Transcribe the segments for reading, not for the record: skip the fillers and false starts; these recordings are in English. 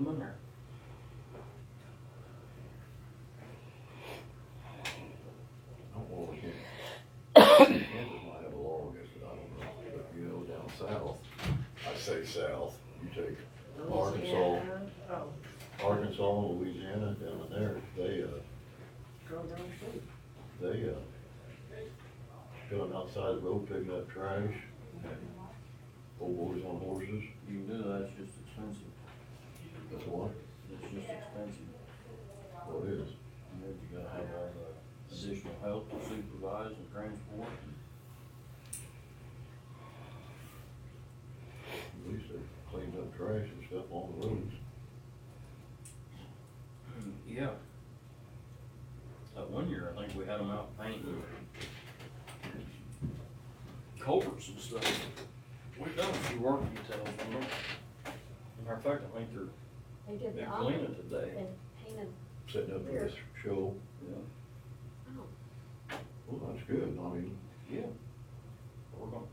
in there. I don't know, Kansas might have a law against it, I don't know, but you know, down south, I say south, you take Arkansas, Arkansas, Louisiana, down in there, they going outside the road picking up trash, and old boys on horses. You can do that, it's just expensive. That's what? It's just expensive. What is? And then you gotta have all the additional help to supervise and transport. At least they cleaned up trash and stuff on the roads. Yeah. That one year, I think we had them out painting culverts and stuff. We've done a few work details on them. Matter of fact, I think They they're cleaning today. and painted. Setting up for this show. Yeah. Oh, Well, that's good, I mean, Yeah. We're gonna.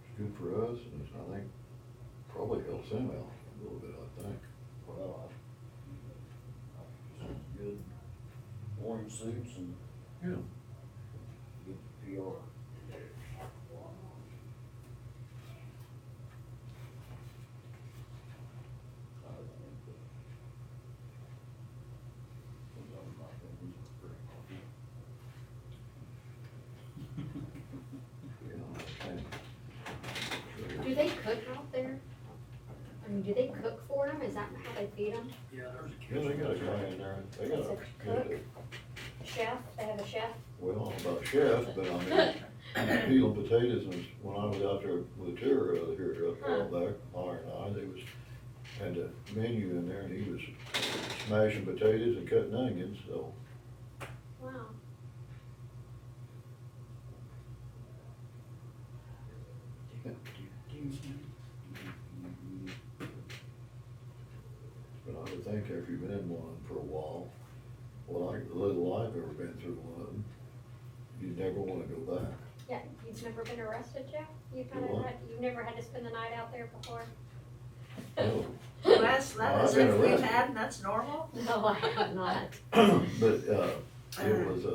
it's good for us, and it's, I think, probably helps them out a little bit, I think. Well, good orange suits and Yeah. good PR. do they cook out there? I mean, do they cook for them? Is that how they feed them? Yeah, there's a Yeah, they got a guy in there, they got Is a, it cook? Chef? They have a chef? well, I don't know about chef, but I mean, peeling potatoes, and when I was out there with Tara here a while back, Myra and I, they was, had a menu in there, and he was smashing potatoes and cutting onions, so. Wow. But I would think after you've been in one for a while, well, the little I've ever been through one, you never wanna go back. Yeah, you've never been arrested, Jeff? What? You've never had to spend the night out there before? No. Well, that I've is been if we've arrested. had, and that's normal. No, I have not. But, it was,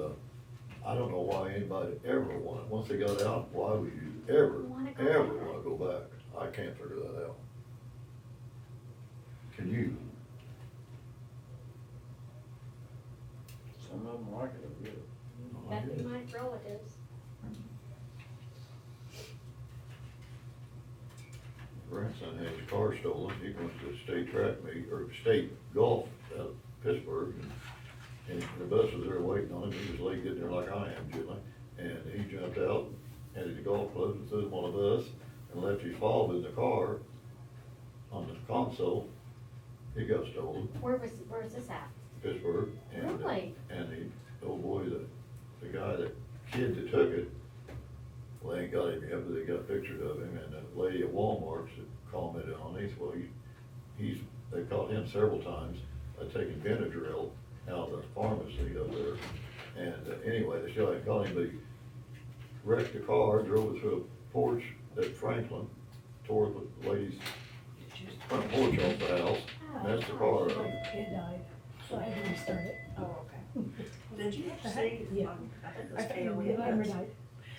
I don't know why anybody ever wanted, once they got out, why would you ever, Wanna go ever back. wanna go back? I can't figure that out. Can you? Some of them like it, yeah. No, I That'd be didn't. my relatives. Grandson had his car stolen, he went to the state track meet, or state golf out of Pittsburgh, and the bus was there waiting on him, he was late getting there like I am generally, and he jumped out, handed the golf clubs and threw them on the bus, and left his fob in the car, on the console, he got stolen, Where's this at? Pittsburgh, and, Really? and the old boy, the guy, the kid that took it, well, they ain't got him yet, but they got pictures of him, and the lady at Walmart commented on it, well, they caught him several times, taking Benadryl out of the pharmacy up there, and anyway, they still ain't caught him, but he wrecked the car, drove it through a porch at Franklin, tore the lady's front porch off the house, messed the car up. It died, so I had to restart it. Oh, okay. Did you see, Yeah. I think I this think KOA it had died.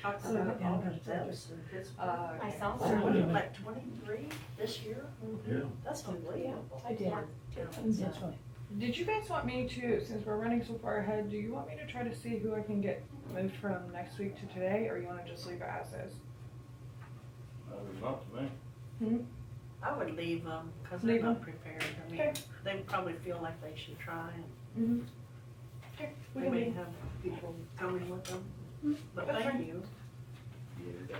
talked So I about went down all and got the it filtered. deaths in Pittsburgh. I saw Oh, that. yeah. Like 23 this year? Yeah. That's unbelievable. I did. Yeah. Intentionally. Did you guys want me to, since we're running so far ahead, do you want me to try to see who I can get moved from next week to today, or you wanna just leave it as is? Matters not to me. I would leave them, cause they're Leave not 'em? prepared. I mean, Okay. they probably feel like they should try, and Mm-hmm. Okay, we we can may leave. have people coming with them. But That's thank fine. you. Yeah,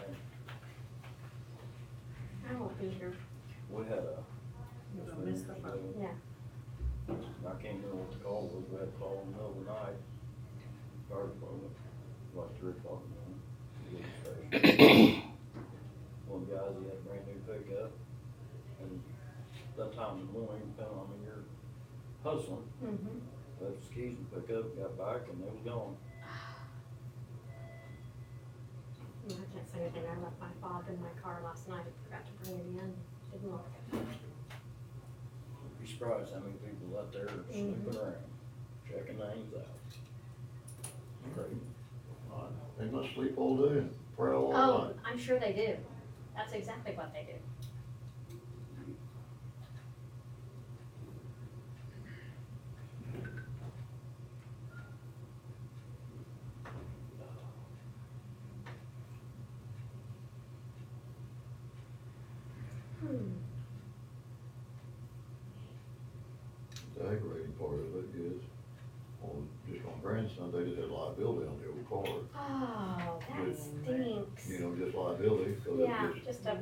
I won't be here. we had a. You'll miss the fun. Yeah. I can't remember what the call was, we had a call in the middle of the night, fire department, like 3 o'clock in the morning. to get the station. One of the guys, he had a brand new pickup, and that time in the morning, depending on when you're hustling, Mm-hmm. left his keys in the pickup, got back, and they was gone. I can't say anything. I in my car last night, forgot to bring it in, didn't look. Be surprised how many people out there sleeping around, checking names out. Crazy. They must sleep all day and prowl all Oh, night. I'm sure they do. That's exactly what they do. The aggravating part of it is, just on grandson, they just had liability on the old car. Oh, that stinks. You know, just liability, so that Yeah, just, just a,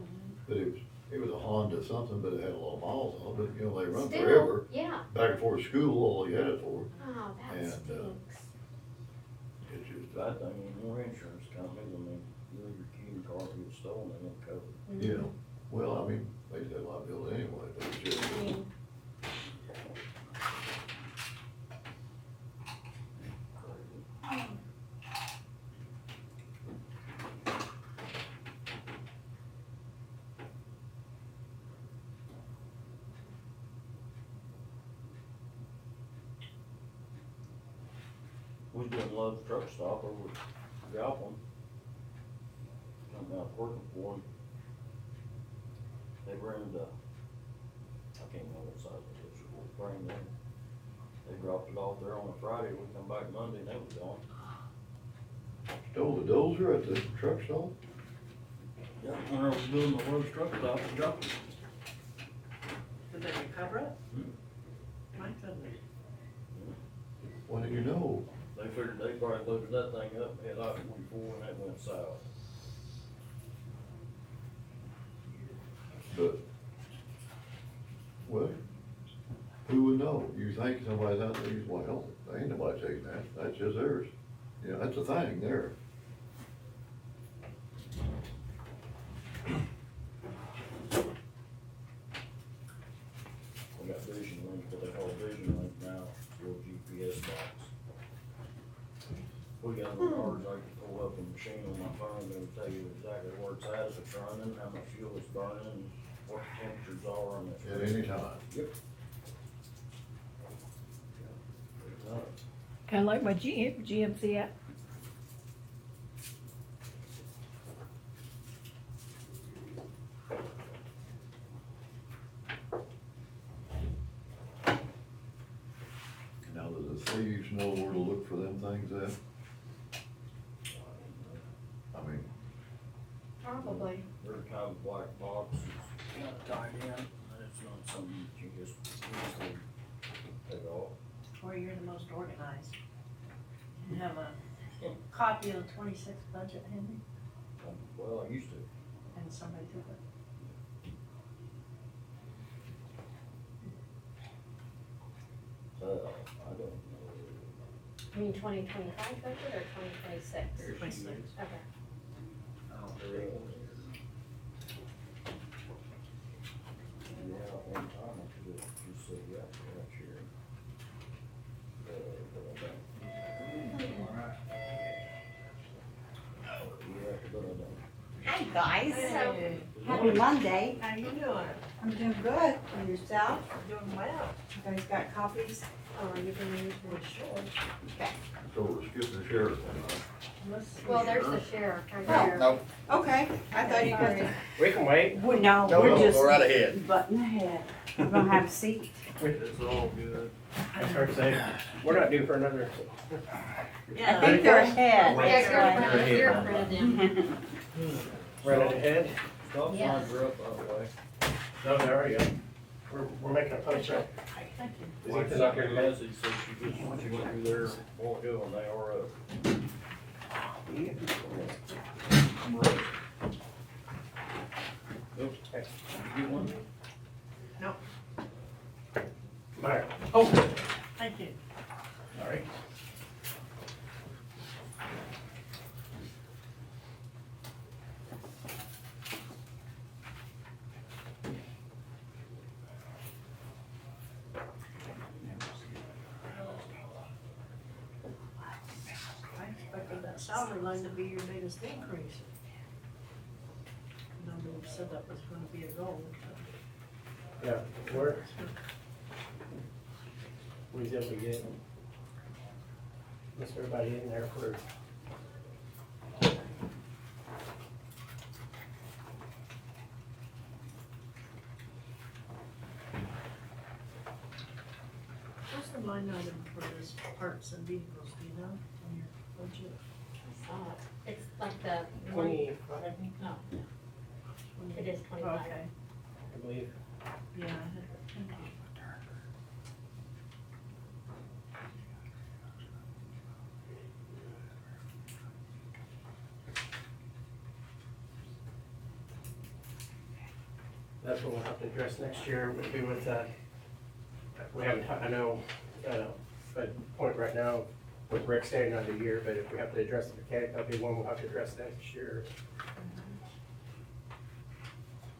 but it was a Honda something, but it had a lot of miles on it, but, you know, they run still, forever. yeah. Back and forth to school, all you had it for. Oh, that And, stinks. It's just, Bad thing, more insurance companies, I mean, you leave your key in the car, and get stolen, they won't cover it. you know, well, I mean, they just had liability anyway, but it's just, I mean, We doing Love's truck stop over at Joplin. I'm out working for them. They rented I can't remember what size it was, it was brand new. They dropped it off there on a Friday, we come back Monday and they was gone. stole the dozer at the truck stop. Yeah, when I was doing the Love's truck stop in Joplin. Did they recover it? Hmm. My goodness. When did you know? They figured they probably loaded that thing up, hit I-44 and that went south. But, well, who would know? You think somebody's out there, well, ain't nobody taking that, that's just theirs. You know, that's a thing there. We got Vision Link, what they call Vision Link now, little GPS box. We got little cards I can pull up a machine on my phone, that'll tell you exactly where it's at, if it's running, how much fuel it's burning, and what the temperatures are on it. At any time. Yep. Kinda like my GMC app. Now, does the thieves know where to look for them things at? I mean, probably. They're kind of black box, it's not tied in, and it's not something you can just easily take off. Or you're the most organized. You have a copy of the 26 budget handy, Well, I used to. and somebody took it. I don't know. You mean 2025 budget or 2026? 26. Okay. Yeah, one time I could have just said, yeah, sure. But I don't. Yeah, but I don't. Hi, guys. Hey, Happy Monday. how you doing? I'm doing good. And yourself? Doing well. You guys got copies? Oh, are you gonna use Well, one? sure. so we're skipping the sheriff thing, Let's see. Well, there's the sheriff right Oh. there. No, Okay, I thought you guys. we can wait. Well, no, No, we're no, just go right ahead. butting ahead. We're gonna have a seat. It's all good. I start saying, we're not due for another. I think they're ahead. Yeah, That's girlfriend, You're girlfriend in. Running ahead. Stop Yes. signs are up, by the way. No, there we go. We're making a punch up. Thank you. Like Ethan's up sent here me a today? message, said she went through there a while ago and they are up. I'm ready. Oops, did you get one? Alright. Oh, Thank you. sorry. I expected that salary line to be your biggest increase. said that was gonna be a goal. Yeah, we was able to get most everybody in there for. What's the line item for this parts and vehicles, do you know, on your budget? It's like the one, 25, no, it is 25. Okay, I believe. yeah, I had, thank you. That's what we'll have to address next year, would be with, we haven't, I know, but point right now, with Rick staying another year, but if we have to address the mechanic, that'll be one we'll have to address next year.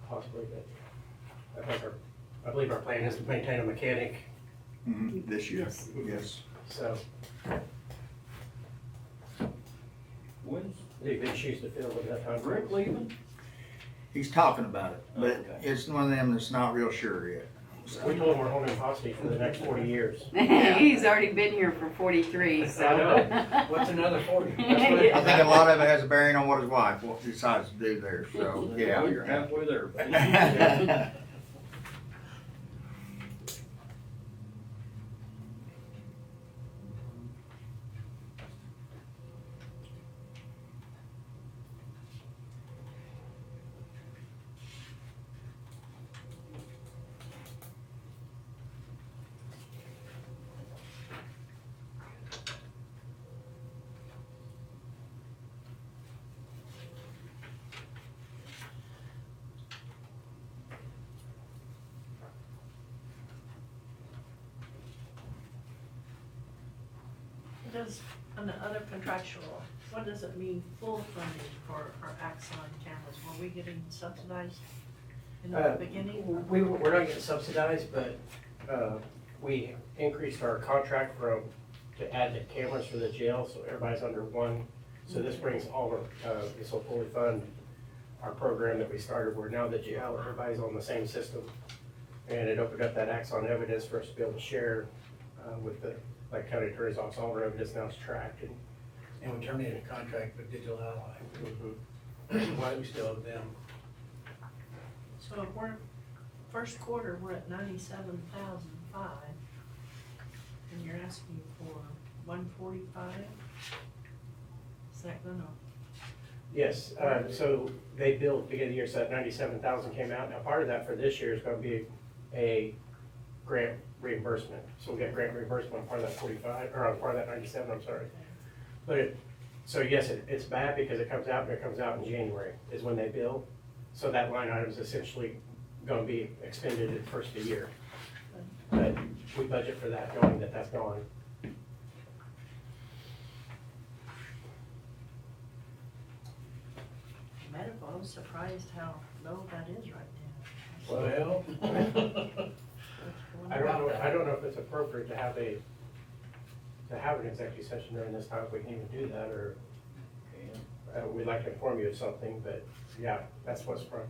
Possibly, but I believe our plan is to maintain a mechanic, This year, yes. so When's big shoes to fill with that time. Rick leaving? He's talking about it, but Okay. it's one of them that's not real sure yet. We told him we're holding him hostage for the next 40 years. He's already been here for 43, so. I know. What's another 40? That's what I think a lot of it has a bearing on what his wife decides to do there, so, Well, yeah. you're halfway there. Does, on the other contractual, what does it mean, full funding for our Axon cameras? Were we getting subsidized in the beginning? We're not getting subsidized, but we increased our contract to add the cameras for the jail, so everybody's under one. So this brings all of, this will fully fund our program that we started, where now the jail, everybody's on the same system. And it opened up that Axon evidence for us to be able to share with the, like, county attorney's office, all our evidence now is tracked. And we terminated a contract with Digital Ally. Mhm. Why do we still owe them? So if we're, first quarter, we're at 97,005, and you're asking for 145? Is that gonna? Yes, so they billed beginning of the year, so that 97,000 came out. Now, part of that for this year is gonna be a grant reimbursement. So we'll get grant reimbursement on part of that 45, or on part of that 97, I'm sorry. But so yes, it's bad because it comes out, but it comes out in January is when they bill. So that line item is essentially gonna be expended at the first of the year. But we budget for that, knowing that that's gone. Medical, I was surprised how low that is right now. Well, I don't know if it's appropriate to have an executive session during this time, if we can even do that, or we'd like to inform you of something, but yeah, that's what's from.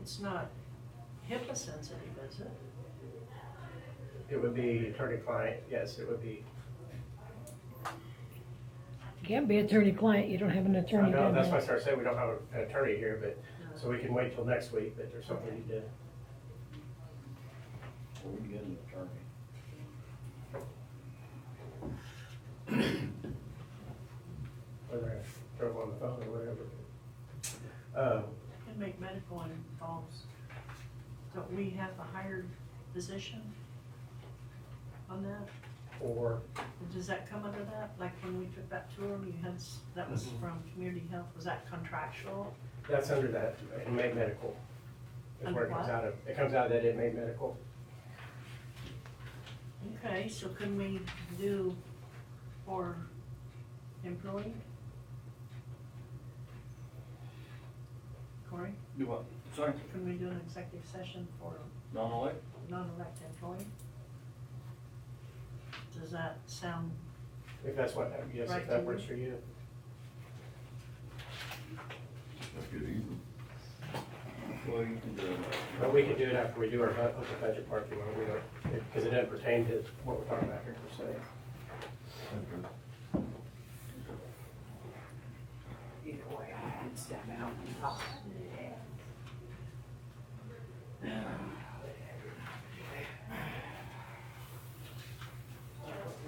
It's not HIPAA sensitive, is it? It would be attorney-client, yes, it would be. You can't be attorney-client, you don't have an I attorney. know, down that's why I there. started saying we don't have an attorney here, but, so we can wait till next week, but there's something we need to. Well, we can get an attorney. Whether I drove on the phone or whatever. Can make medical involves, don't we have a hired physician on that? Or, Does that come under that? Like when we took that tour, you had, that was from community health, was that contractual? that's under that inmate medical. Is where it comes out of, it comes out of that inmate medical. Okay, so can we do for employee? Corey, Do what? Sorry, can we do an executive session for non-elected? non-elected employee? Does that sound, If that's what, yes, Right if to that you. works for you. That's good, you Well, you can do it. But we can do it after we do our budget part, if you want, we don't, because it doesn't pertain to what we're talking about here per se. Either way, I can step out.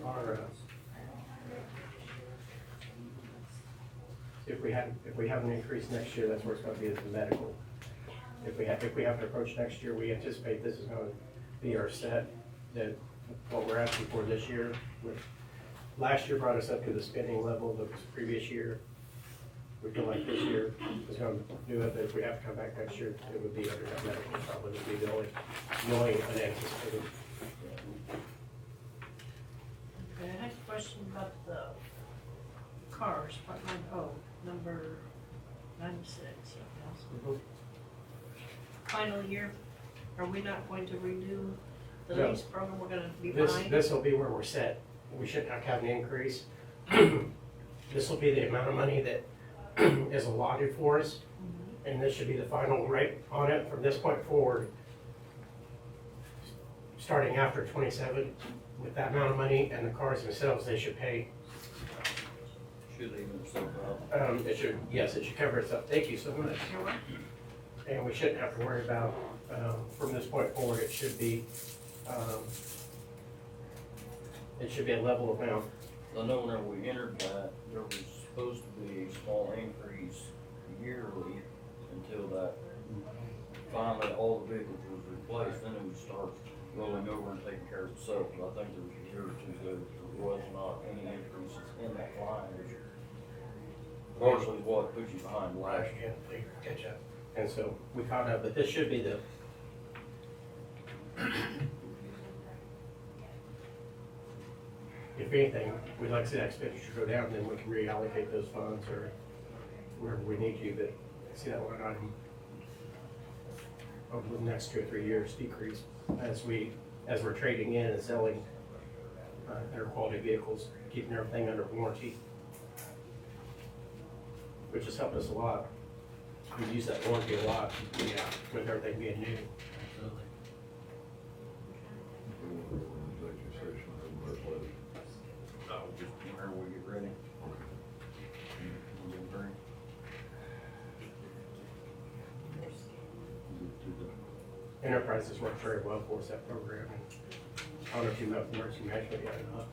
Our, if we have an increase next year, that's where it's gonna be, is the medical. If we have to approach next year, we anticipate this is gonna be our set, that what we're asking for this year. Last year brought us up to the spending level of the previous year. We feel like this year is gonna do it, but if we have to come back next year, it would be under that medical, probably would be the only unanticipated. Okay, I had a question about the cars, part line O, number 96. Mhm. Final year, are we not going to redo the No. lease program? We're gonna be This behind? will be where we're set. We should not have an increase. This will be the amount of money that is allotted for us, and this should be the final rate on it from this point forward. Starting after 27, with that amount of money and the cars themselves, they should pay. Should even itself out. It should, yes, it should cover itself. Thank you so much. You're right. And we shouldn't have to worry about, from this point forward, it should be a level amount. I know whenever we entered that, there was supposed to be a small increase yearly until that finally all the vehicles was replaced, then it would start rolling over and taking care of itself. But I think there was a year or two ago, there was not any increases in that line, which partially is what put you behind last year. Yeah, they catch up. And so we caught up, but this should be the, if anything, we'd like to see that expenditure go down, then we can reallocate those funds or wherever we need to, but see that line item over the next 2 or 3 years decrease as we're trading in and selling better quality vehicles, keeping everything under warranty, which has helped us a lot. We use that warranty a lot, with everything being new. Executive session, everywhere closed. Oh, just whenever we get ready. We'll get ready. Enterprise has worked very well for us, that program. And I don't know if you met with emergency management yet or not.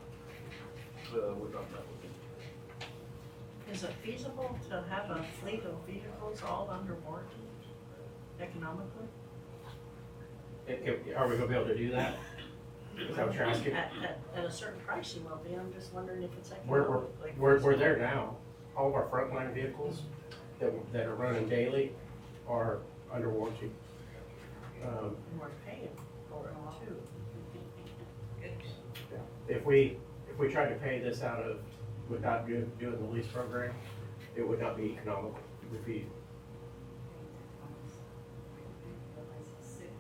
We're talking about it. Is it feasible to have a fleet of vehicles all under warranty economically? Are we gonna be able to do that? Is that what you're asking? At a certain price you will be, I'm just wondering if it's We're economically. there now. All of our frontline vehicles that are running daily are under warranty. And we're paying for it too. If we tried to pay this out of, without doing the lease program, it would not be economical.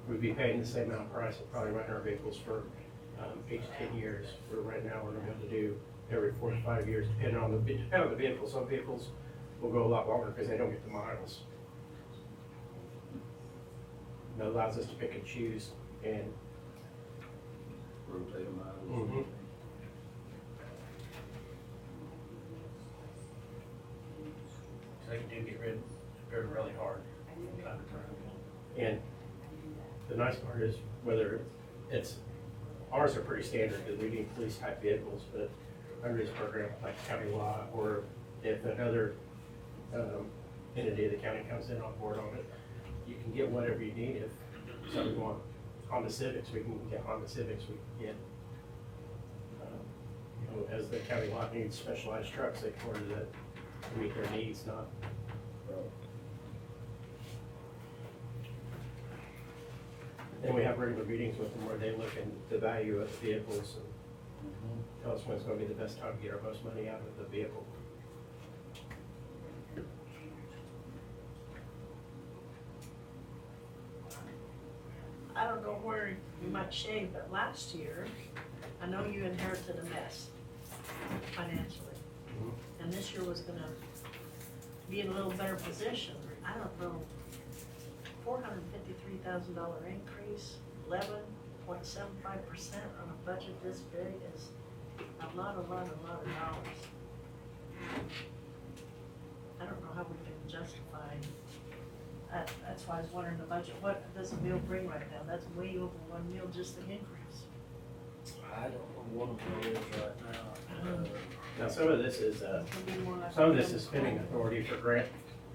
We'd be paying the same amount of price and probably running our vehicles for 8 to 10 years. Where right now we're gonna be able to do every 4 to 5 years, depending on the vehicle. Some vehicles will go a lot longer because they don't get the miles. That allows us to pick and choose and Rotate them out. Mhm. So they do get rid of it really hard. And the nice part is whether ours are pretty standard because we need police type vehicles, but under this program, like county law, or if another entity of the county comes in on board on it, you can get whatever you need. If somebody wants Honda Civics, we can get Honda Civics, we can get, as the county law needs specialized trucks, they can order that to meet their needs, not. Then we have regular meetings with them where they look at the value of the vehicles and tell us when it's gonna be the best time to get our most money out of the vehicle. I don't know where you might shave, but last year, I know you inherited a mess financially. And this year was gonna be in a little better position. I don't know, $453,000 increase, 11.75% on a budget this big is a lot of dollars. I don't know how we can justify, that's why I was wondering the budget, what does a meal bring right now? That's way over one meal, just the increase. I don't know what a bill is right now. Now, some of this is, It's gonna be more like- some of this is spending authority for grant.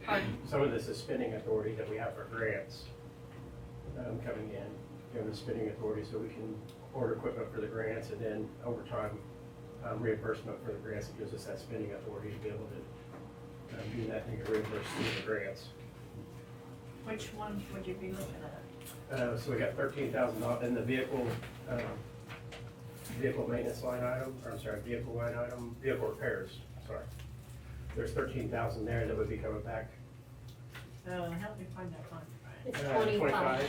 Pardon? Some of this is spending authority that we have for grants, coming in, giving us spending authority so we can order equipment for the grants and then overtime, reimbursement for the grants. It gives us that spending authority to be able to, do that and get reimbursed through the grants. Which one would you be looking at? So we got $13,000 in the vehicle, vehicle maintenance line item, or I'm sorry, vehicle line item, vehicle repairs, sorry. There's 13,000 there that would be coming back. Help me find that line. It's 25.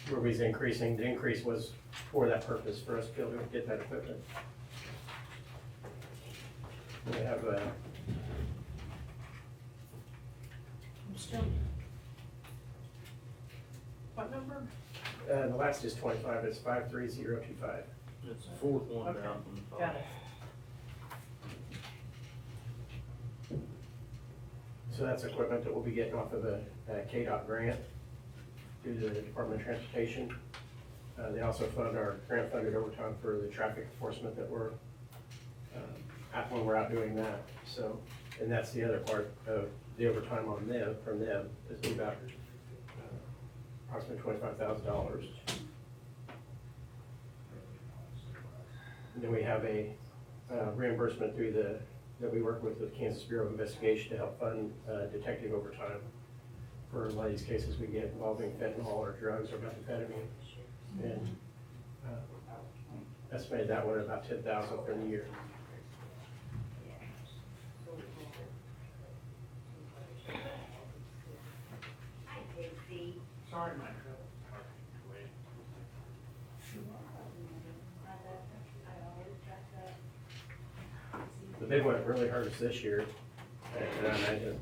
Where we's increasing, the increase was for that purpose, for us to be able to get that equipment. We have, I'm still. What number? the last is 25, it's 53025. It's the fourth one Okay, down from the top. got it. So that's equipment that we'll be getting off of a KDOT grant through the Department of Transportation. They also fund our grant funded overtime for the traffic enforcement that we're, when we're out doing that. So, and that's the other part of the overtime on them, from them, is about approximately $25,000. And then we have a reimbursement through that we work with the Kansas Bureau of Investigation to help fund detective overtime for a lot of these cases we get involving fentanyl or drugs or methamphetamine. And estimated that one at about $10,000 for the year. Sorry, Mike. The big one that really hurt us this year, and I imagine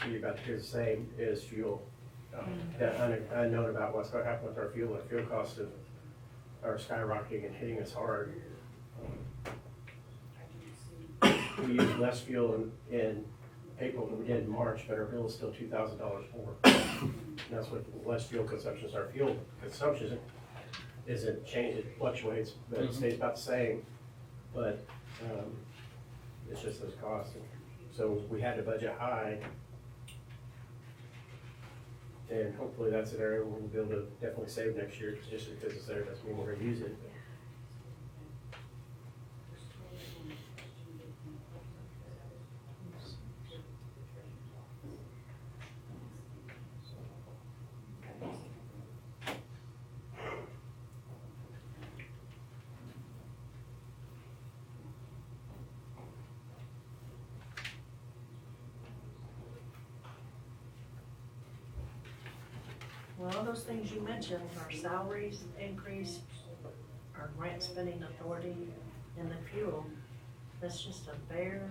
you're about to hear the same, is fuel. That unknown about what's going to happen with our fuel. Our fuel costs are skyrocketing and hitting us hard. We used less fuel in April than we did in March, but our bill is still $2,000 more. And that's what less fuel consumption is. Our fuel consumption isn't changed, it fluctuates, but it stays about the same. But it's just those costs. So we had to budget high. And hopefully that's an area where we'll be able to definitely save next year, just because it's there doesn't mean we're gonna use it. Well, all those things you mentioned, our salaries increase, our grant spending authority, and the fuel, that's just a bare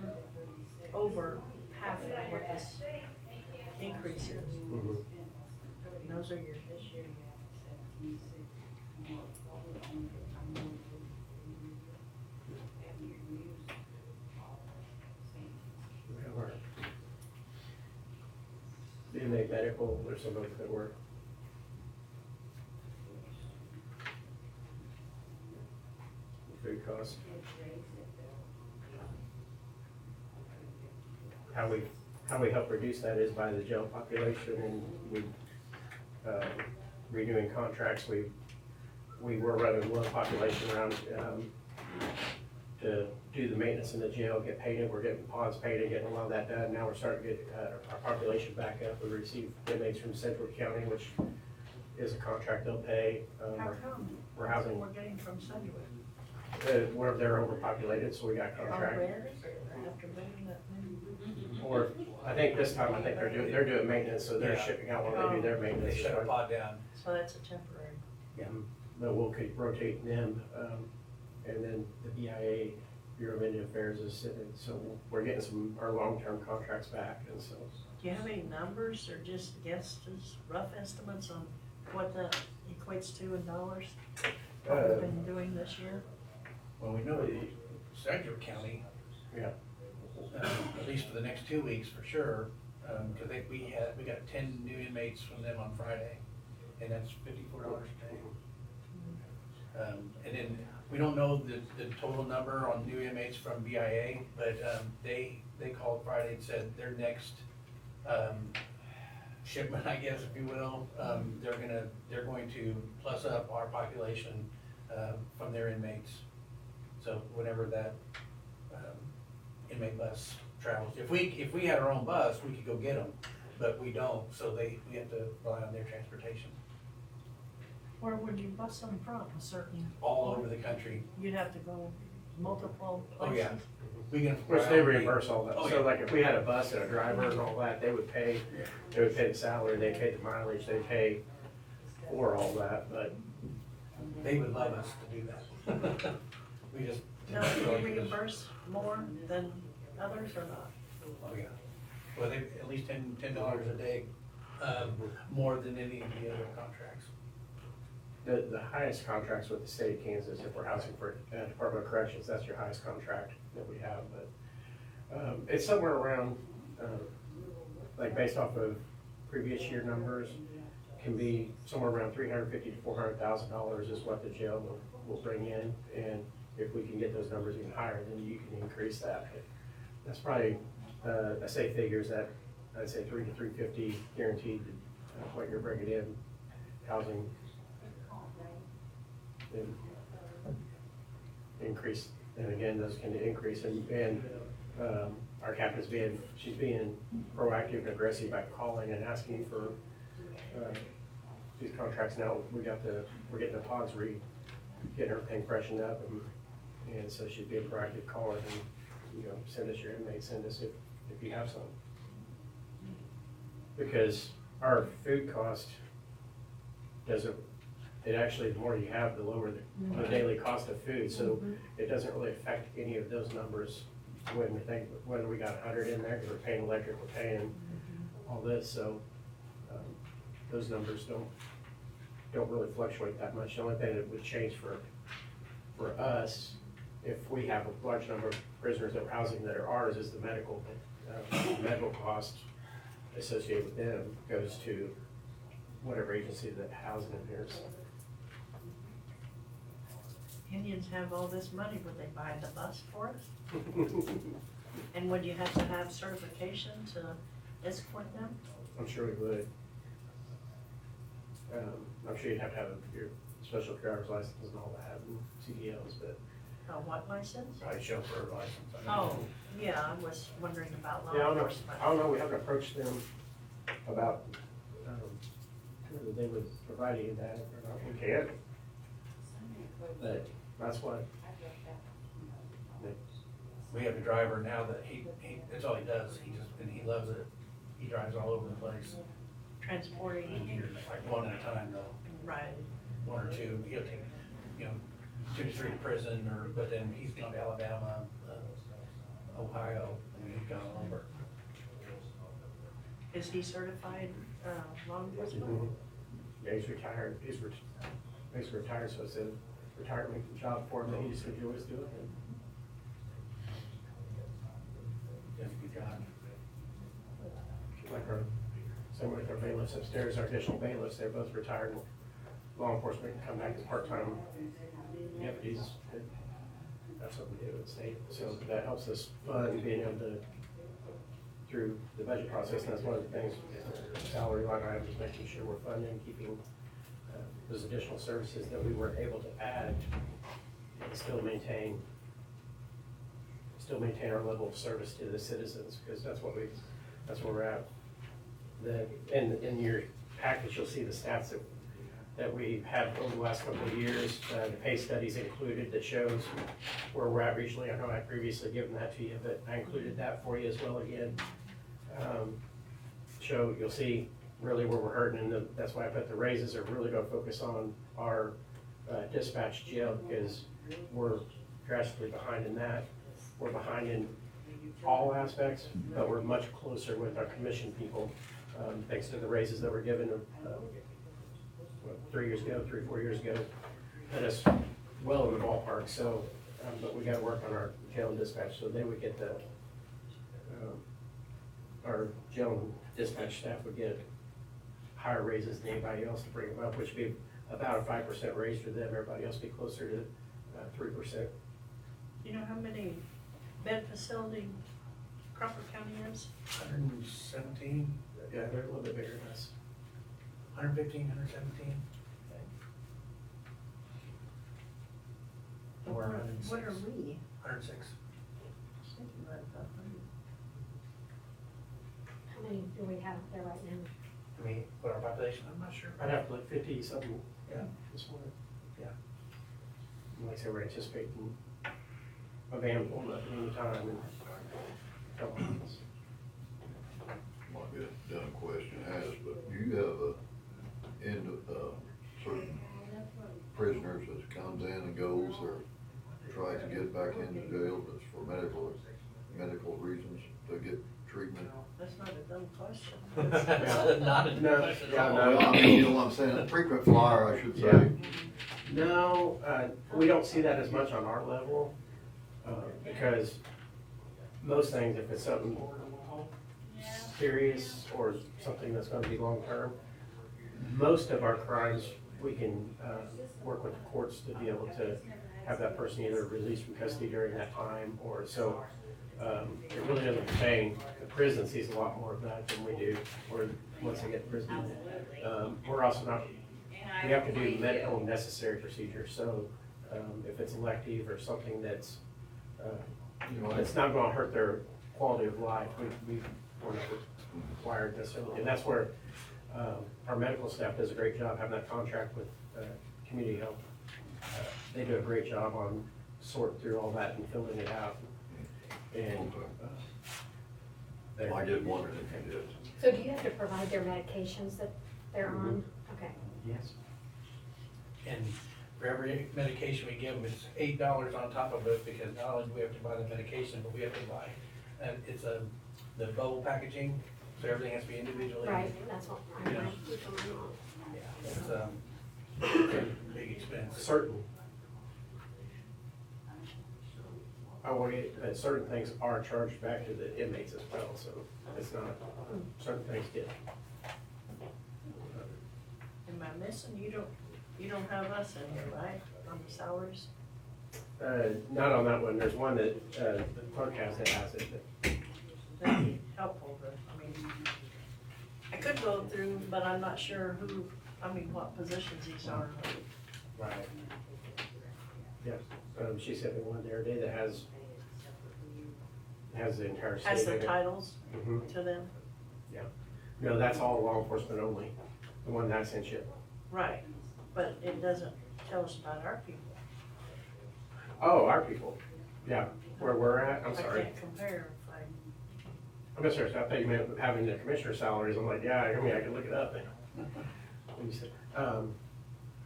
over half of what this increase is. And those are your, We have our inmate medical, there's some of it that were. Food costs. How we help reduce that is by the jail population, and we, renewing contracts, we were running low population around, to do the maintenance in the jail, get painted, we're getting ponds painted, getting a lot of that done. Now we're starting to get, our population back up. We receive inmates from Central County, which is a contract they'll pay. how come? We're housing, We're getting from Sunnywood. where they're overpopulated, so we got contract. Already, after bringing that many? Or, I think this time, I think they're doing maintenance, so they're Yeah. shipping out when they do their They maintenance. shut a pod down. So that's a temporary. Yeah, but we'll keep rotating them, and then the BIA Bureau of Indian Affairs is, so we're getting our long-term contracts back, and so. Do you have any numbers or just guesses, rough estimates on what that equates to in dollars? What we've been doing this year? Well, we know the Central County. Yeah. At least for the next 2 weeks for sure, cause we got 10 new inmates from them on Friday, and that's $54 a day. And then, we don't know the total number on new inmates from BIA, but, they called Friday and said their next, shipment, I guess, if you will, they're going to plus up our population, from their inmates. So whenever that, inmate bus travels, if we had our own bus, we could go get them, but we don't, so we have to rely on their transportation. Where would you bus them from, a certain? All over the country. You'd have to go multiple Oh, places? yeah. We can. Which they reimburse all that, Oh, so yeah. like if we had a bus and a driver and all that, they would pay the salary, they pay the mileage, they pay for all that, but. They would love us to do that. We just. Now, do you reimburse more than others or not? Oh, yeah. Well, they, at least $10 a day, more than any of the other contracts. The highest contracts with the state of Kansas, if we're housing for Department of Corrections, that's your highest contract that we have, but it's somewhere around, like based off of previous year numbers, can be somewhere around $350,000 to $400,000 is what the jail will bring in, and if we can get those numbers even higher, then you can increase that. That's probably, I say figures that, I'd say 3 to 350 guaranteed, what you're bringing in, housing. And increase, and again, those can increase, and our captain's she's being proactive and aggressive by calling and asking for these contracts now. We're getting the pods getting everything freshened up, and so she's being proactive calling and, send us your inmates, send us if you have some. Because our food cost it actually, the more you have, the lower the daily cost of food, so it doesn't really affect any of those numbers when we think, whether we got 100 in there, because we're paying electric, we're paying all this, so those numbers don't really fluctuate that much. The only thing that would change for us, if we have a large number of prisoners that we're housing that are ours, is the medical cost associated with them goes to whatever agency that housing them here. So. Indians have all this money, would they buy the bus for us? And would you have to have certification to escort them? I'm sure we would. I'm sure you'd have to have your special driver's license and all that, and CDLs, but A what license? probably chauffeur license. Oh, yeah, I was wondering about law Yeah, I don't know. enforcement. I don't know. We haven't approached them about whether they would provide any of that or not. We can. But that's what. We have a driver now that that's all he does, and he loves it. He drives all over the place. Transporting, Like one at a time though, right. one or two, he'll take, 2 to 3 to prison, but then he's gone to Alabama, Ohio, and he's gone all over. Is he certified, law enforcement? Yeah, he's retired. He's retired, so it's a retirement job for him that he just enjoys doing. Does a good job. Like same with our bailiffs upstairs, our additional bailiffs, they're both retired. Law enforcement can come back as part-time deputies. That's what we do at state. So that helps us fund being able to, through the budget process, and that's one of the things, salary line items, making sure we're funding, keeping those additional services that we weren't able to add, and still maintain our level of service to the citizens, because that's where we're at. In your package, you'll see the stats that we've had over the last couple of years. The pay studies included that shows where we're at regionally. I know I've previously given that to you, but I included that for you as well again. You'll see really where we're hurting, and that's why I put the raises are really going to focus on our dispatch jail, because we're drastically behind in that. we're behind in all aspects, but we're much closer with our commission people, thanks to the raises that were given, 3 years ago, 4 years ago. And it's well in the ballpark, so, but we gotta work on our jail and dispatch, so they would get the, our jail and dispatch staff would get higher raises than anybody else to bring them up, which would be about a 5% raise for them, everybody else be closer to 3%. You know how many bed facility Crawford County has? 117, Yeah, they're a little bit bigger than us. 115, 117. Or 106. What are we? 106. Thinking about 500. How many do we have there right now? I mean, what our population, I'm not sure. I'd have to look 50 something, Yeah. this morning. Yeah. And like I said, we're anticipating a van pulling up at any time in a couple of months. Might be a dumb question asked, but do you have certain prisoners that comes in and goes or tries to get back into jail that's for medical reasons to get treatment? That's not a dumb question. That's not a No, question yeah, at all. no. Well, I mean, you know what I'm saying, a frequent flyer, I should Yeah. say. No, we don't see that as much on our level, because most things, if it's something serious or something that's gonna be long-term, most of our crimes, we can, work with the courts to be able to have that person either released from custody during that time, or so, it really doesn't pertain. The prison sees a lot more of that than we do, or once they get to prison. We're also not, we have to do medical necessary procedures, so, if it's elective or something that's, it's not gonna hurt their quality of life, we're not required necessarily, and that's where, our medical staff does a great job having that contract with, community health. They do a great job on sorting through all that and filling it out. And, I just wondered if you did. So do you have to provide their medications that they're on? Okay. yes, And for every medication we give them, it's $8 on top of it, because not only do we have to buy the medication, but we have to buy, and it's the bubble packaging, so everything has to be individually. Right, that's what I Yeah. read. Yeah, it's a big expense. certain. Certain things are charged back to the inmates as well, so it's not, certain things get. Am I missing? You don't have us in here, right, on the salaries? Not on that one, there's one that, the clerk has that has it, but That'd be helpful, but, I mean, I could go through, but I'm not sure what positions these are. Right. yeah, she sent me one the other day that has the entire state. Has in the it. titles Mhm. to them? No, that's all law enforcement only, the one that I sent you. Right, but it doesn't tell us about our people. Oh, our people, yeah, where we're at, I'm I sorry. can't compare if I, I'm sorry, I thought you meant having the commissioner salaries, I'm like, yeah, I mean, I can look it up. When you said,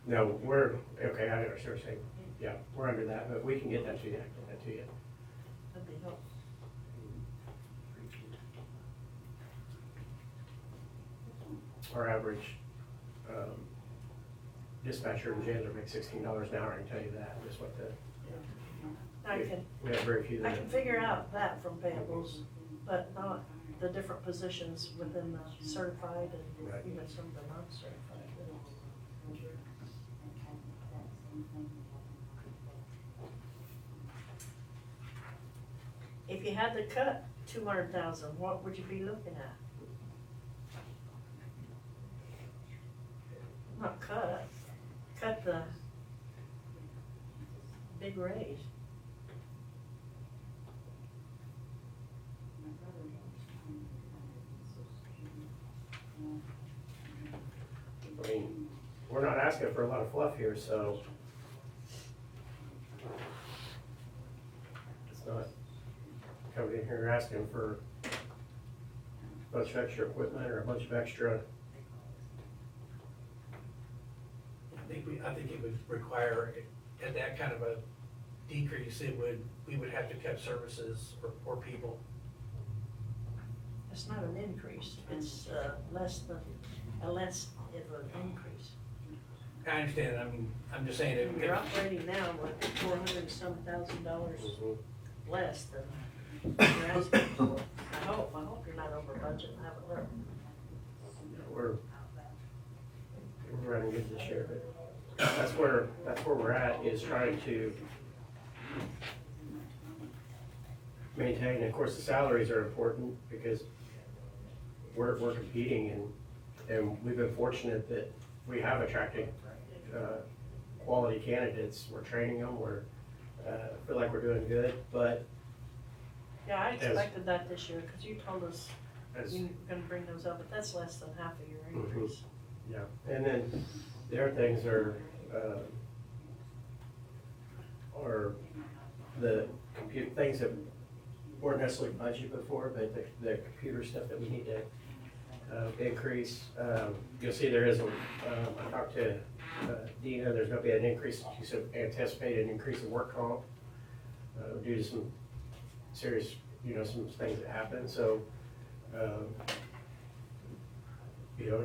no, we're, okay, I understand what you're saying, yeah, we're under that, but we can get that to you, I can get that to you. that'd be helpful. Our average, dispatcher and jailer make $16 an hour, I can tell you that, is what we have very few I that. can figure out that from payables, but not the different positions within the certified and Right. even some of the non-certified. If you had to cut 200,000, what would you be looking at? Not cut the big raise. I mean, we're not asking for a lot of fluff here, so. It's not coming in here asking for a bunch of extra equipment or a bunch of extra. I think it would require, at that kind of a decrease, we would have to cut services or people. It's not an increase, it's less of an increase. I understand, I'm just saying it. You're operating now with $400,000 less than you're asking for. I hope you're not over budget, I haven't looked. We're running good this year, but that's where we're at, is trying to maintain, and of course, the salaries are important because we're competing, and we've been fortunate that we have attracted quality candidates. We're training them, feel like we're doing good, but Yeah, I expected that this year, because you told us as, you were gonna bring those up, but that's less than half of your increase. yeah, and then the other things are the things that weren't necessarily budgeted before, but the computer stuff that we need to increase. You'll see there is I talked to Dina, there's gonna be an increase, she said, anticipated increase in work comp due to some serious, some things that happened, so, I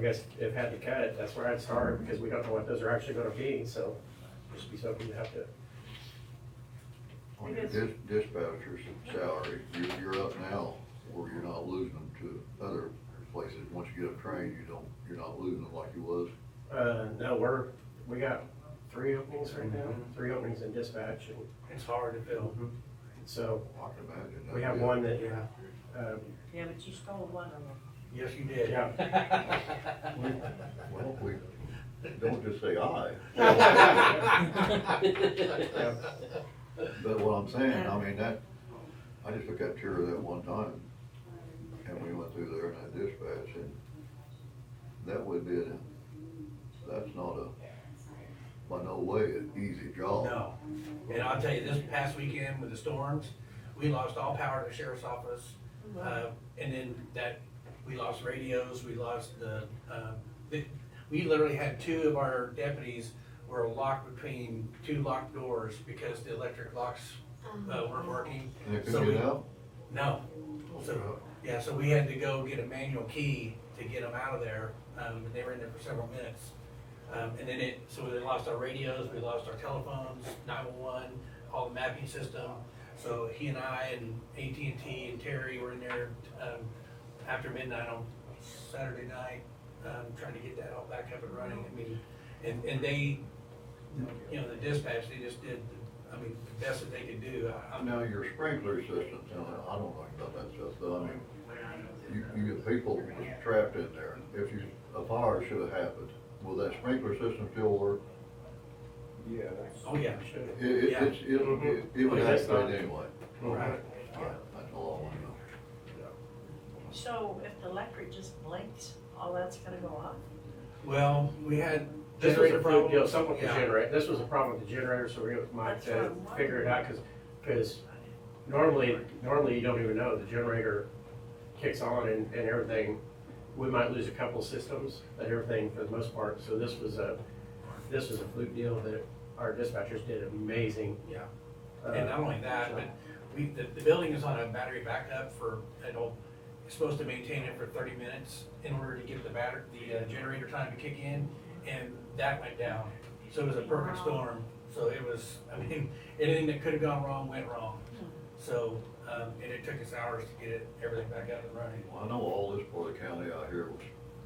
guess if had to cut it, that's where I'd start, because we don't know what those are actually gonna be, so just be something you have to. On your dispatcher's salary, you're up now, or you're not losing them to other places. Once you get them trained, you're not losing them like you was. No, we got 3 openings right now, 3 openings in dispatch, and It's hard to fill. so I can imagine. we have one that, Yeah, but you stole one of them. Yes, you did. Yeah. Well, we don't just say aye. But what I'm saying, I just took that tour of that one time, and we went through there in that dispatch, and that's not by no way an easy job. No, and I'll tell you, this past weekend with the storms, we lost all power to the sheriff's office. And then we lost radios, we lost we literally had 2 of our deputies were locked between 2 locked doors because the electric locks weren't working. And they So couldn't get out? No. So we had to go get a manual key to get them out of there, and they were in there for several minutes. And then so we lost our radios, we lost our telephones, 911, all the mapping system. So he and I and AT&T and Terry were in there after midnight on Saturday night, trying to get that all back up and running. And they, the dispatch, they just did, the best that they could do. Now, your sprinkler system, I don't know about that stuff, though, you get people trapped in there. If a fire should have happened, will that sprinkler system still work? yeah. Oh, yeah. It would activate anyway. Right. That's all I want to know. So if the electric just blinks, all that's gonna go off? Well, we had This was a generator problem, problems. something with the Yeah. generator, this was a problem with the generator, so we might That's what I'm figure it out, because normally you don't even know, the generator kicks on and everything. We might lose a couple systems, but everything for the most part, so this was a fluke deal that our dispatchers did amazing. Yeah. And not only that, but the building is on a battery backup it's supposed to maintain it for 30 minutes in order to get the generator time to kick in, and that went down. So it was a perfect storm. So it was, anything that could have gone wrong went wrong. So, and it took us hours to get everything back up and running. Well, I know all this part of the county out here was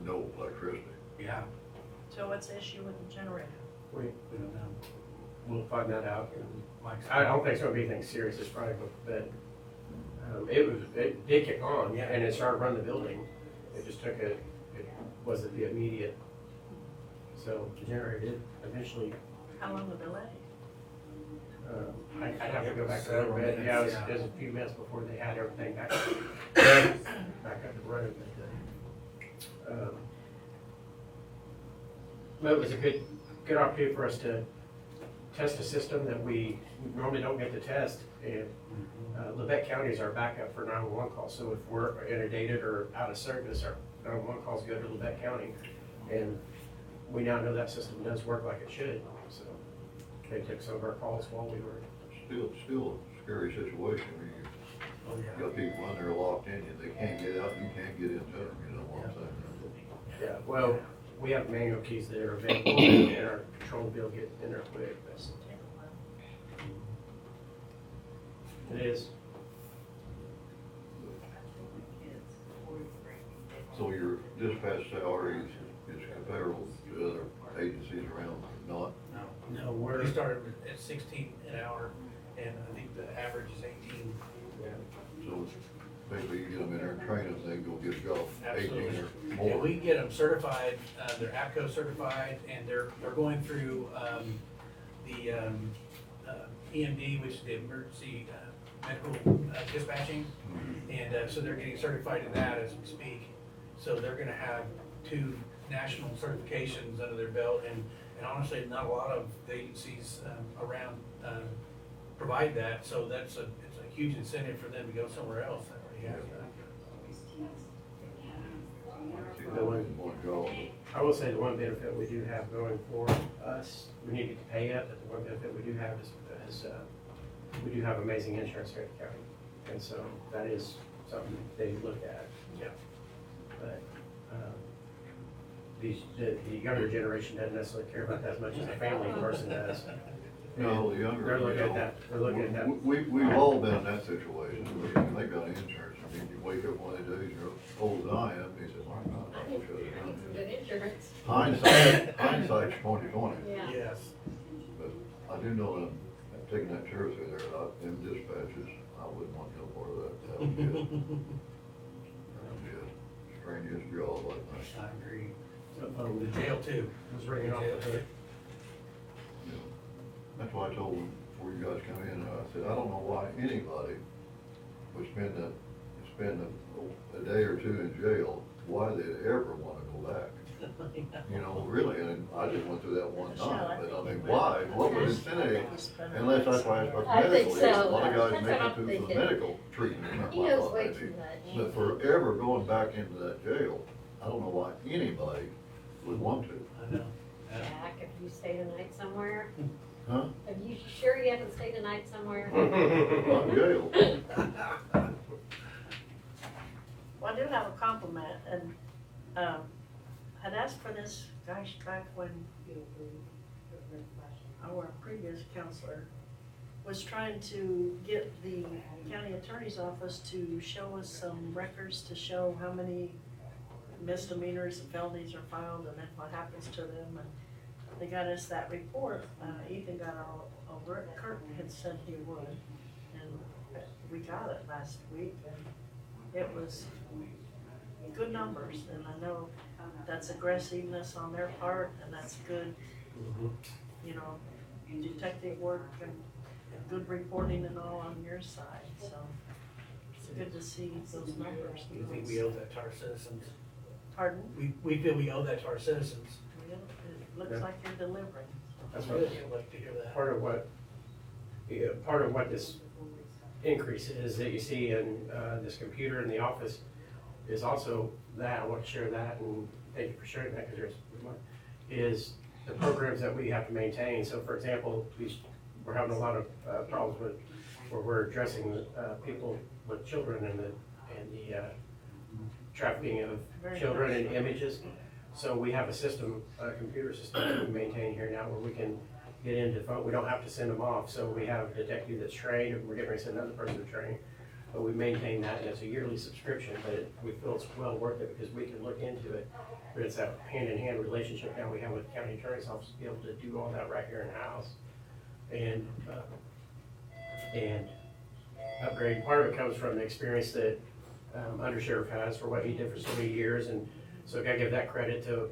no electricity. Yeah, So what's the issue with the generator? we don't know. We'll find that out. Mike's. I don't think it's gonna be anything serious, it's probably, but it did kick on, Yeah. and it started running the building. It just it wasn't the immediate. So the generator did eventually, How long a delay? I'd have to go back a little bit. Several Yeah, minutes, it was a few minutes before they had everything back up and running. But it was a good opportunity for us to test a system that we normally don't get to test. And Lebec County is our backup for 911 calls. So if we're inundated or out of service, our 911 calls go to Lebec County. And we now know that system does work like it should. So they took some of our calls while we were. still a scary situation when Oh, you yeah. got people in there locked in, and they can't get out, you can't get into them, you know what I'm saying? Yeah, well, we have manual keys that are available and our patrol will be able to get in there quick, but it is. So your dispatch salary is comparable to other agencies around, not? No. No, we're, We started at 16 an hour, and I think the average is 18. So basically you get them in there and train them, they go get a job, 18 Absolutely. or Yeah, more. we can get them certified, they're APCO certified, and they're going through, the, EMD, which is the emergency, medical dispatching. And, so they're getting certified in that as we speak. So they're gonna have 2 national certifications under their belt, and honestly, not a lot of the agencies, around, provide that, so it's a huge incentive for them to go somewhere else that already has that. See, that was one job. I will say the one benefit we do have going for us, we need to get to pay it, but the one benefit we do have is we do have amazing insurance here at the county. And so that is something they look at. Yeah. But, the younger generation doesn't necessarily care about that as much as a family person does. No, the younger. They're looking at that, We've all been in that situation, they got insurance, I mean, you wake up one of the days, you're old as I am, and you say, my God, I wish I'd have done Some this. good insurance. Hindsight's 20/20, Yeah. Yes. but I do know that I'm taking that seriously there, them dispatches, I wouldn't want no part of that, that would be a strenuous job like that. I agree. The The jail too. was ringing off the hook. You know, that's why I told them before you guys come in, I said, I don't know why anybody would spend a day or two in jail, why they'd ever wanna go back. You know, really, and I just went through that one time, but I mean, why, what would incentive, unless that's why it's I think medical, so. a lot of guys That's make what it I'm through the thinking. medical treatment. that's He my knows thought way maybe. too much. But forever going back into that jail, I don't know why anybody would want to, I know. Jack, have you stayed a night somewhere? huh? Are you sure you haven't stayed a night somewhere? Not jail. Well, I do have a compliment, and, I'd asked for this, gosh, back when our previous counselor was trying to get the county attorney's office to show us some records to show how many misdemeanors and felonies are filed and then what happens to them, and they got us that report. Ethan got all over it, Kurt had said he would, and we got it last week, and it was good numbers, and I know that's aggressiveness on their part, and that's good, you know, detective work and good reporting and all on your side, so it's good to see those numbers. We think we owe that to our citizens. Pardon? We feel we owe that to our citizens. Well, it looks like you're delivering. That's I what, really would like to hear that. part of what this increase is that you see in, this computer in the office is also that, I want to share that, and thank you for sharing that, because is the programs that we have to maintain. So for example, we're having a lot of problems with, where we're addressing people with children and the trafficking of children and images. So we have a system, a computer system that we maintain here now where we can get into phone, we don't have to send them off. So we have a detective that's trained, and we're getting ready to send another person to train. But we maintain that, and it's a yearly subscription, but we feel it's well worth it because we can look into it. But it's a hand-in-hand relationship now we have with the county attorney's office to be able to do all that right here in-house. And upgrade, part of it comes from the experience that Undersheriff has for what he did for so many years, and so I gotta give that credit to,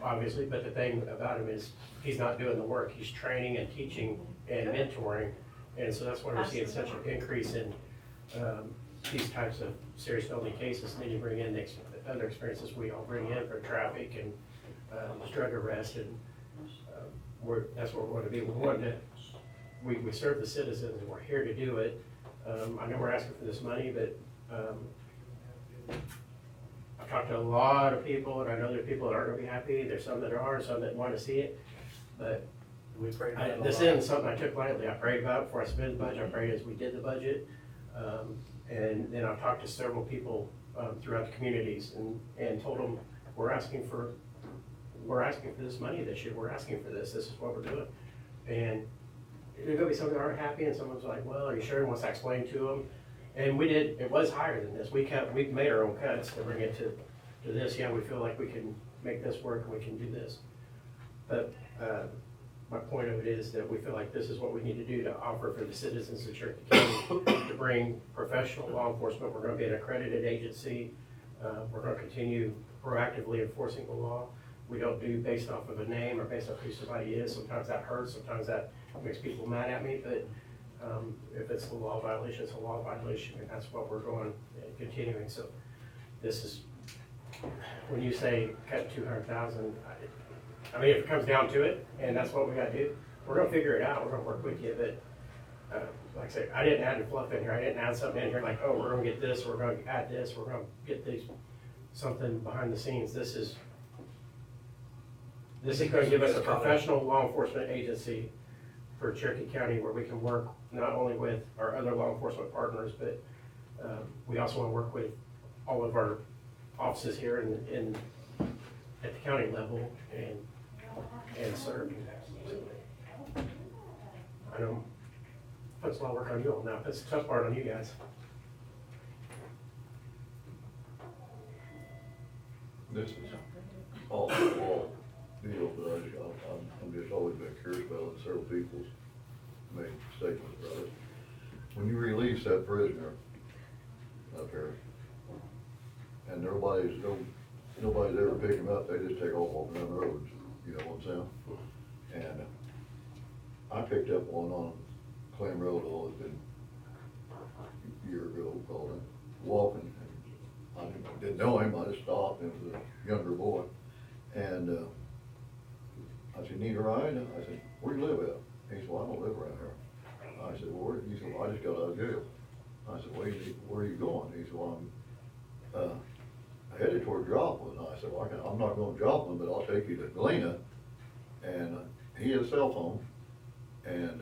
obviously, but the thing about him is, he's not doing the work, he's training and teaching and mentoring, and so that's why we're seeing such an increase in these types of serious felony cases, and then you bring in the other experiences we all bring in for traffic and drug arrest, and that's what we want to be. We serve the citizens, and we're here to do it. I know we're asking for this money, but I've talked to a lot of people, and I know there are people that aren't gonna be happy. There's some that are, some that want to see it. But We prayed about it a This lot. isn't something I took lightly. I prayed about it before I submitted the budget. I prayed as we did the budget. And then I've talked to several people throughout the communities and told them, we're asking for this money this year. We're asking for this. This is what we're doing. And there's gonna be some that aren't happy, and someone's like, well, are you sure? And wants to explain to them. And we did, it was higher than this. We made our own cuts to bring it to this. Yeah, we feel like we can make this work and we can do this. But my point of it is that we feel like this is what we need to do to offer for the citizens of Cherokee County to bring professional law enforcement. We're gonna be an accredited agency. We're gonna continue proactively enforcing the law. We don't do based off of a name or based off who somebody is. Sometimes that hurts, sometimes that makes people mad at me, but if it's a law violation, it's a law violation, and that's what we're going, continuing. So this is, when you say cut 200,000, I mean, if it comes down to it, and that's what we gotta do, we're gonna figure it out, we're gonna work with you, but like I said, I didn't add the fluff in here, I didn't add something in here like, oh, we're gonna get this, we're gonna add this, we're gonna get these, something behind the scenes. This is gonna give us a professional law enforcement agency for Cherokee County where we can work not only with our other law enforcement partners, but we also wanna work with all of our offices here at the county level and serve. I know, puts a lot of work on you all now, puts the tough part on you guys. This is all deal, but I'm just always been curious about it. Several people's made statements about it. When you release that prisoner up here, and nobody's ever pick him up, they just take off walking down the roads, you know what I'm saying? And I picked up one on Clem Road, it's been a year ago, called him, walking, and I didn't know him, I just stopped, and it was a younger boy. And I said, need a ride? I said, where do you live at? He said, well, I don't live around here. I said, well, where? He said, well, I just got out of jail. I said, where are you going? He said, well, I'm headed toward Joplin. I said, well, I'm not going to Joplin, but I'll take you to Galena. And he had a cell phone. And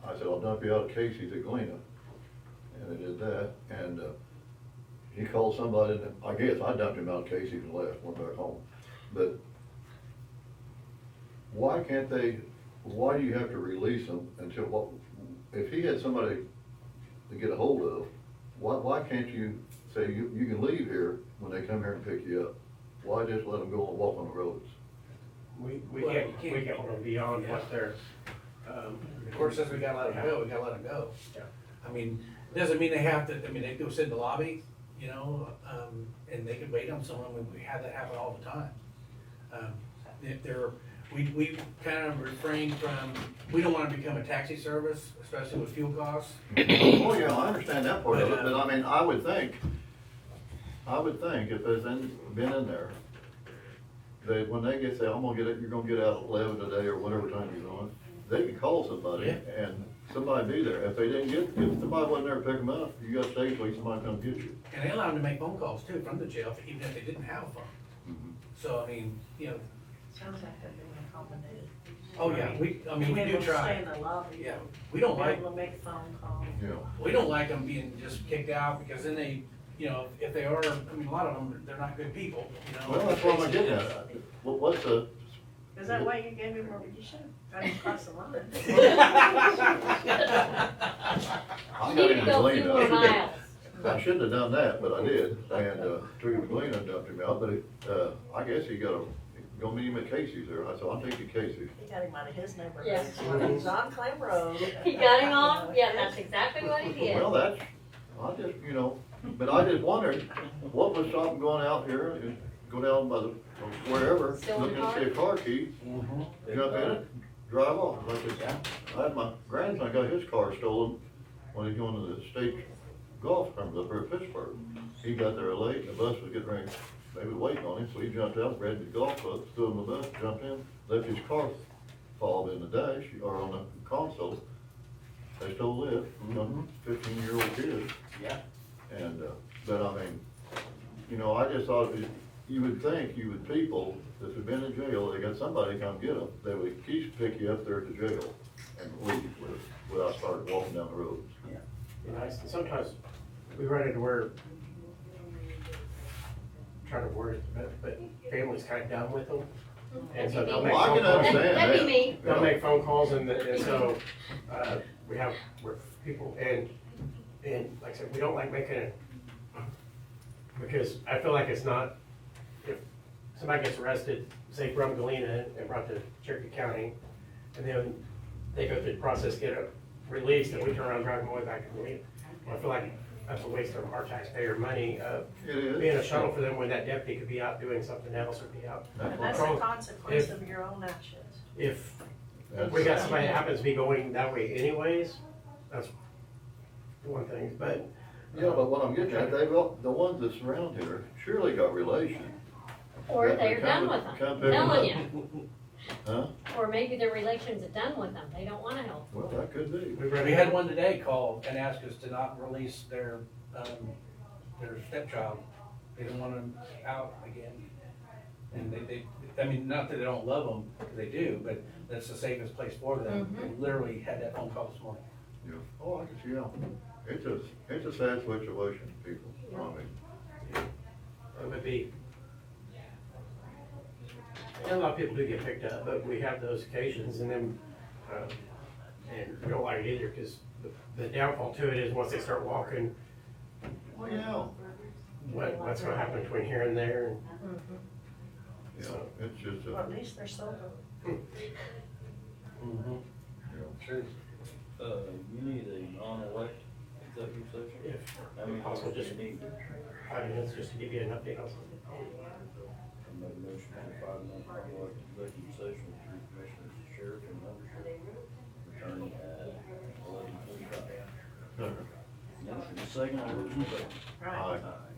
I said, I'll dump you out of Casey's at Galena. And I did that. And he called somebody, and I guess I dumped him out of Casey's and left, went back home. But why do you have to release them until if he had somebody to get a hold of, why can't you say you can leave here when they come here and pick you up? Why just let them go and walk on the roads? We can't go beyond what they're. The court says we gotta let them go, we gotta let them go. Yeah. I mean, it doesn't mean they have to, I mean, they go sit in the lobby, you know, and they can wait on someone. We have that happen all the time. If we kind of refrain from, we don't wanna become a taxi service, especially with fuel costs. Oh, yeah, I understand that part of it, but I mean, I would think if there's been in there, that when they say, I'm gonna get it, you're gonna get out at 11 today or whatever time you're going, they can call somebody and somebody be there. If they didn't if somebody wasn't there to pick them up, you gotta stay till somebody comes get you. And they allow them to make phone calls too from the jail, even if they didn't have a phone. Mm-hmm. So, I mean, you know, Sounds like they're being accommodated. oh yeah, we Be do able to try. stay in the lobby. Yeah, we don't Be like, able to make phone calls. Yeah. we don't like them being just kicked out, because then they, you know, if they are, I mean, a lot of them, they're not good people, you know. Well, that's what I'm getting at. What's the, Is that why you gave me more, you should have tried to cross the line. I You got need to him go a few Galena. more miles. I shouldn't have done that, but I did, and took him to Galena and dumped him out, but I guess he got go meet him at Casey's there. I said, I'll take you to Casey's. He got him out of his neighborhood. Yeah. He's on Clem Road. He got him off, yeah, that's exactly what he did. Well, I just, but I just wondered, what was stopping going out here and go down by the, wherever, Stolen looking car? to see a car key, jump in it, drive off. I had my grandson got his car stolen when he was going to the state golf tournament up here at Pittsburgh. He got there late and the bus was getting ready, they were waiting on him, so he jumped out, grabbed his golf club, stood on the bus, jumped in, left his car fob in the dash, or on the console. They stole it, 15-year-old kid. Yeah. And, but I mean, I just thought, you would think, people that have been in jail, they got somebody come get them, they would pick you up there at the jail and leave without starting walking down the road. Be nice, and sometimes we run into where, trying to word it, but families kind of done with them. And so they'll make Well, I phone can calls. understand That'd be that. me. They'll make phone calls and so, we're people, and like I said, we don't like making it, because I feel like it's not, if somebody gets arrested, say from Galena and brought to Cherokee County, and then they go through the process, get a release, then we turn around and drive them away back to Galena. Well, I feel like that's a waste of our taxpayer money, It is. being a shuttle for them when that deputy could be out doing something else or be out. That's And that's what- the consequence of your own actions. If That's- we got somebody that happens to be going that way anyways, that's one thing, but Yeah, but what I'm getting at, the ones that's around here surely got relation. Or That they're they done come with them, come pick 'em telling up. you. Huh? Or maybe their relations are done with them, they don't wanna help. Well, that could be. We had one today call and ask us to not release their stepchild. They don't want them out again. And I mean, not that they don't love them, because they do, but that's the safest place for them. They literally had that phone call this morning. Yeah. Oh, I can see how, it's a sad situation, people. I mean, it would be. And a lot of people do get picked up, but we have those occasions and then, and we don't like it either, cause the downfall to it is once they start walking, well, yeah, what's gonna happen between here and there. yeah, it's just Well, at a, least they're sober. True. You need a non-elected executive session? If How many possible, minutes just do you need? 5 minutes just to give you an update on something. I make a motion for 5 minutes non-elected executive session with three commissioners, sheriff and membership, returning at 11:45. Motion is second, all those in favor? Right. Aye.